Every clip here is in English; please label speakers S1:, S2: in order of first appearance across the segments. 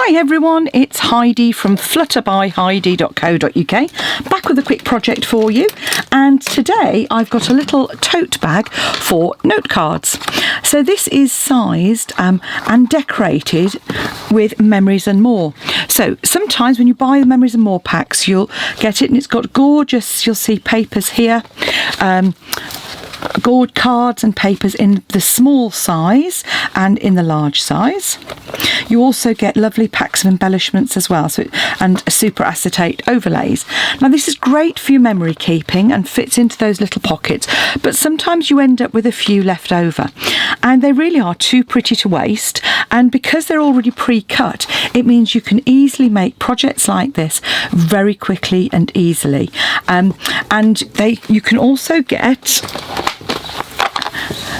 S1: Hi everyone, it's Heidi from flutterbyheidi.co.uk, back with a quick project for you, and today I've got a little tote bag for note cards. So this is sized and decorated with Memories and More. So sometimes when you buy the Memories and More packs, you'll get it and it's got gorgeous, you'll see papers here, gold cards and papers in the small size and in the large size. You also get lovely packs of embellishments as well, and super acetate overlays. Now this is great for your memory keeping and fits into those little pockets, but sometimes you end up with a few left over, and they really are too pretty to waste. And because they're already pre-cut, it means you can easily make projects like this very quickly and easily. And you can also get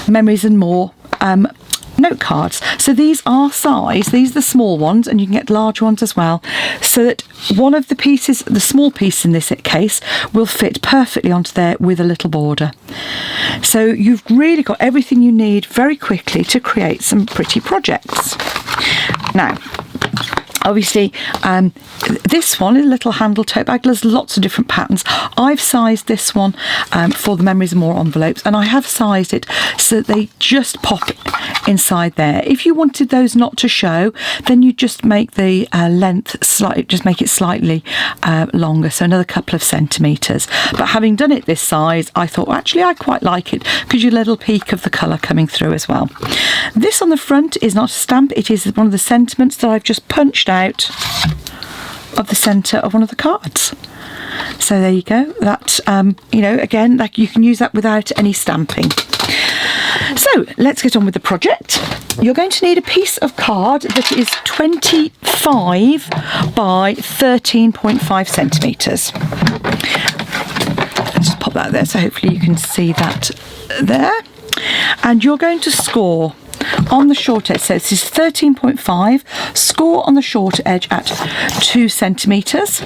S1: Memories and More note cards. So these are these are the small ones, and you can get large ones as well, so that one of the pieces, the small piece in this case, will fit perfectly onto there with a little border. So you've really got everything you need very quickly to create some pretty projects. Now obviously this one is a little handle tote bag. There's lots of different patterns. I've sized this one for the Memories and More envelopes, and I have sized it so that they just pop inside there. If you wanted those not to show, then you just make the length slightly longer, so another couple of centimetres. But having done it this size, I thought, well, actually I quite like it because you get a little peek of the colour coming through as well. This on the front is not a stamp, it is one of the sentiments that I've just punched out of the centre of one of the cards. So there you go. That again, like, you can use that without any stamping. So let's get on with the project. You're going to need a piece of card that is 25 by 13.5 centimetres. Let's just pop that there, so hopefully you can see that there. And you're going to score on the short edge, so this is 13.5, score on the short edge at 2 centimetres.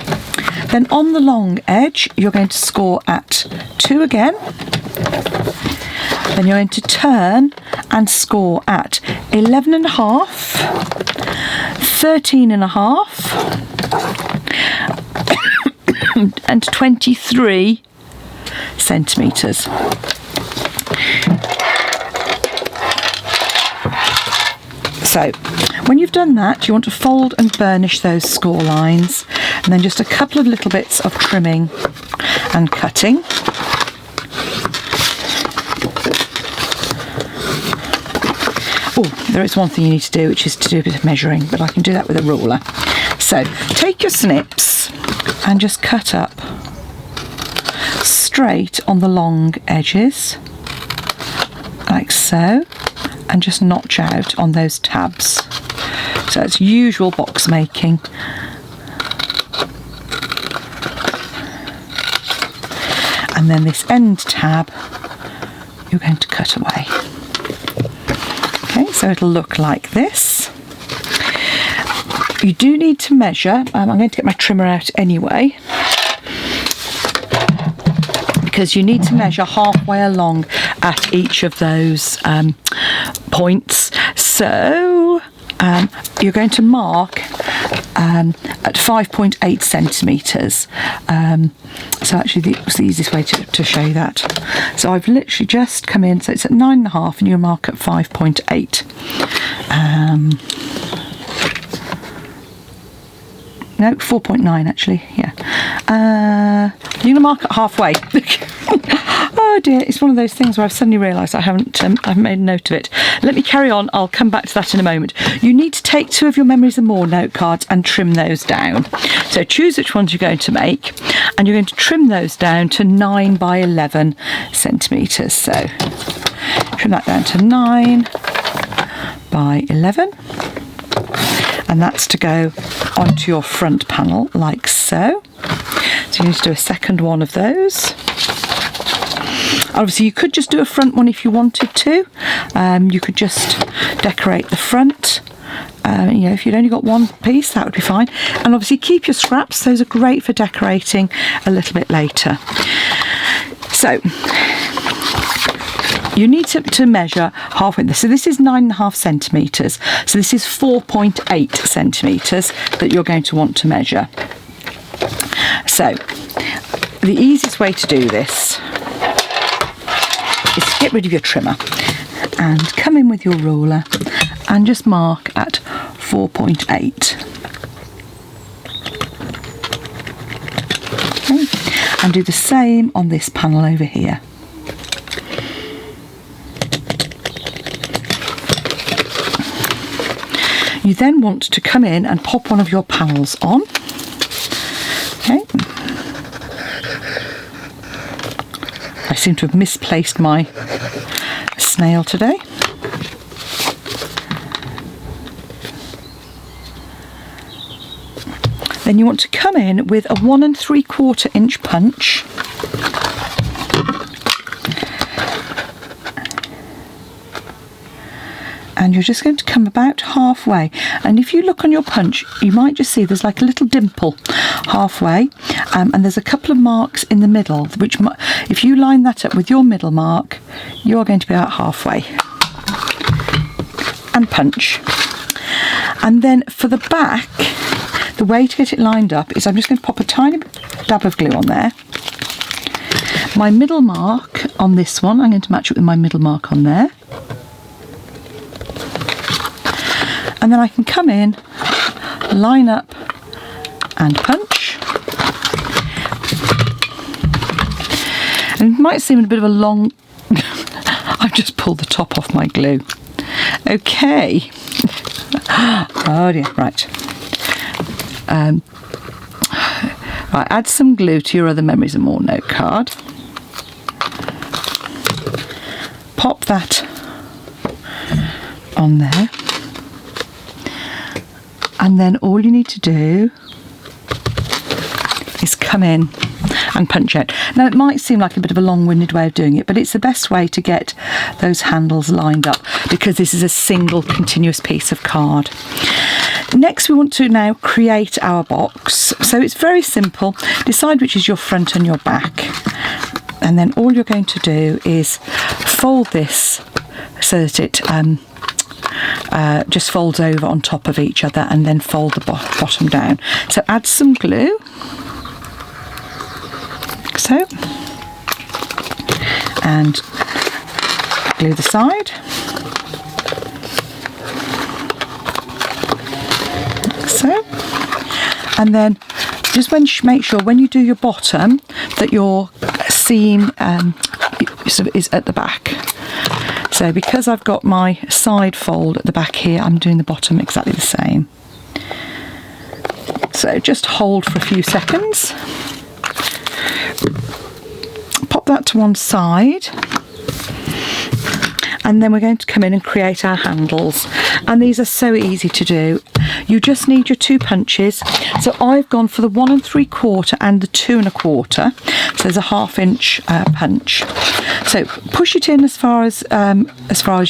S1: Then on the long edge, you're going to score at 2 again. Then you're going to turn and score at 11.5, 13.5, and 23 centimetres. So when you've done that, you want to fold and burnish those score lines, and then just a couple of little bits of trimming and cutting. Oh, there is one thing you need to do, which is to do a bit of measuring, but I can do that with a ruler. So take your snips and just cut up straight on the long edges, like so, and just notch out on those tabs. So it's usual box making. And then this end tab you're going to cut away. Okay, so it'll look like this. You do need to measure. I'm going to get my trimmer out anyway, because you need to measure halfway along at each of those points. So you're going to mark at 5.8 centimetres. So actually it's the easiest way to show you that. So I've literally just come in, so it's at 9.5 and you mark at 5.8. No, 4.9 actually, yeah. You're going to mark it halfway. Oh dear, it's one of those things where I've suddenly realised I haven't made a note of it. Let me carry on, I'll come back to that in a moment. You need to take 2 of your Memories and More note cards and trim those down. So choose which ones you're going to make, and you're going to trim those down to 9 by 11 centimetres. So trim that down to 9 by 11. And that's to go onto your front panel like so. So you need to do a second one of those. Obviously you could just do a front one if you wanted to. You could just decorate the front. If you'd only got one piece, that would be fine. And obviously keep your scraps, those are great for decorating a little bit later. So you need to measure halfway. So this is 9.5 centimetres. So this is 4.8 centimetres that you're going to want to measure. So the easiest way to do this is to get rid of your trimmer and come in with your ruler and just mark at 4.8. Okay. And do the same on this panel over here. You then want to come in and pop one of your panels on. Okay. I seem to have misplaced my snail today. Then you want to come in with a 1 3/4 inch punch. And you're just going to come about halfway, and if you look on your punch you might just see there's like a little dimple halfway, and there's a couple of marks in the middle, which if you line that up with your middle mark you're going to be about halfway, and punch. And then for the back, the way to get it lined up is I'm just going to pop a tiny dab of glue on there. My middle mark on this one, I'm going to match it with my middle mark on there. And then I can come in, line up and punch. And it might seem a bit of a long... I've just pulled the top off my glue. Okay. Oh dear, right. Right, add some glue to your other Memories and More note card. Pop that on there. And then all you need to do is come in and punch out. Now it might seem like a bit of a long-winded way of doing it, but it's the best way to get those handles lined up because this is a single continuous piece of card. Next we want to now create our box. So it's very simple. Decide which is your front and your back. And then all you're going to do is fold this so that it just folds over on top of each other, and then fold the bottom down. So add some glue, like so, and glue the side, like so, and then just make sure when you do your bottom that your seam is at the back. So because I've got my side fold at the back here, I'm doing the bottom exactly the same. So just hold for a few seconds. Pop that to one side. And then we're going to come in and create our handles. And these are so easy to do. You just need your 2 punches. So I've gone for the 1 3/4 and the 2 1/4. So there's a 1/2 inch punch. So push it in as far as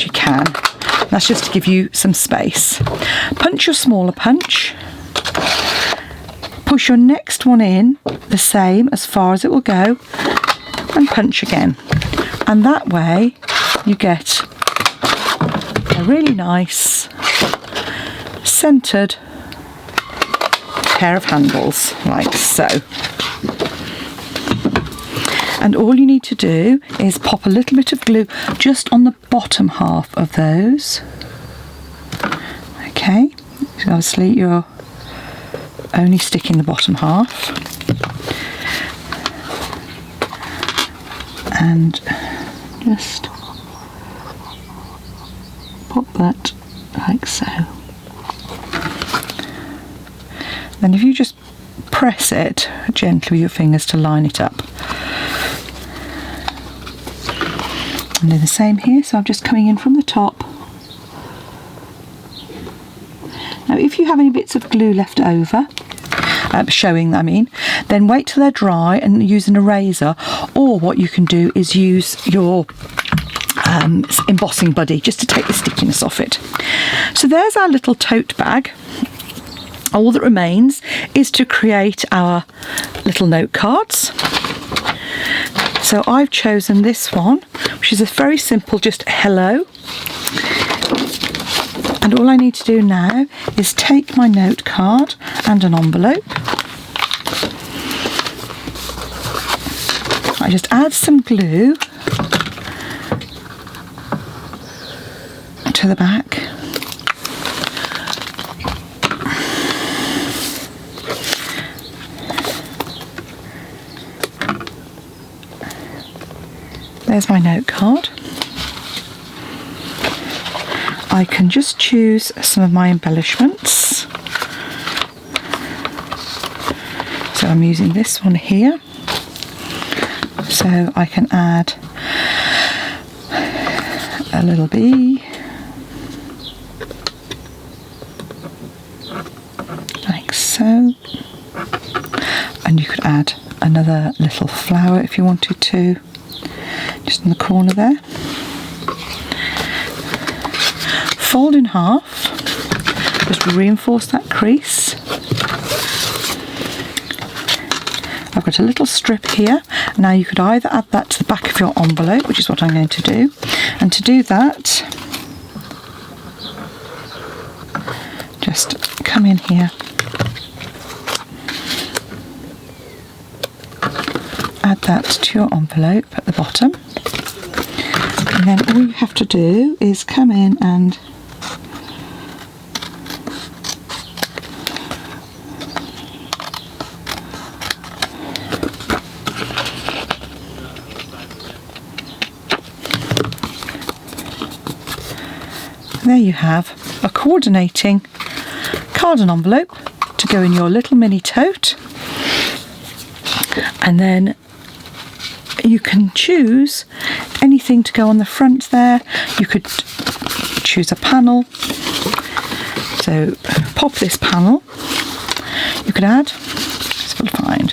S1: you can. That's just to give you some space. Punch your smaller punch. Push your next one in the same as far as it will go, and punch again. And that way you get a really nice centered pair of handles, like so. And all you need to do is pop a little bit of glue just on the bottom half of those. Okay, so obviously you're only sticking the bottom half. And just pop that like so. Then if you just press it gently with your fingers to line it up. And do the same here, so I'm just coming in from the top. Now if you have any bits of glue left over, showing I mean, then wait till they're dry and use an eraser, or what you can do is use your embossing buddy just to take the stickiness off it. So there's our little tote bag. All that remains is to create our little note cards. So I've chosen this one, which is a very simple, just hello. And all I need to do now is take my note card and an envelope. I just add some glue to the back. There's my note card. I can just choose some of my embellishments. So I'm using this one here. So I can add a little bee, like so, and you could add another little flower if you wanted to, just in the corner there. Fold in half, just to reinforce that crease. I've got a little strip here. Now you could either add that to the back of your envelope, which is what I'm going to do, and to do that, just come in here, add that to your envelope at the bottom, and then all you have to do is come in and there you have a coordinating card and envelope to go in your little mini tote, and then you can choose anything to go on the front there. You could choose a panel, so pop this panel. You could add, it's full to find,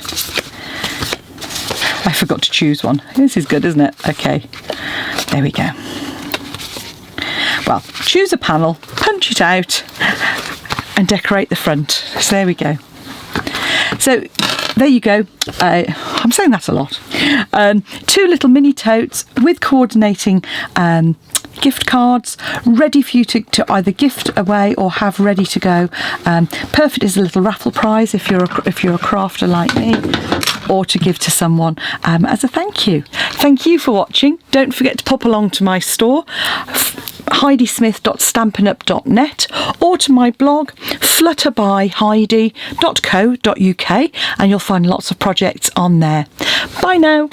S1: I forgot to choose one. This is good, isn't it? Okay, there we go. Well, choose a panel, punch it out and decorate the front. So there we go. So there you go. I'm saying that a lot. 2 little mini totes with coordinating gift cards ready for you to either gift away or have ready to go. Perfect as a little raffle prize if you're a crafter like me, or to give to someone as a thank you. Thank you for watching. Don't forget to pop along to my store, heidismith.stampinup.net, or to my blog flutterbyheidi.co.uk, and you'll find lots of projects on there. Bye now.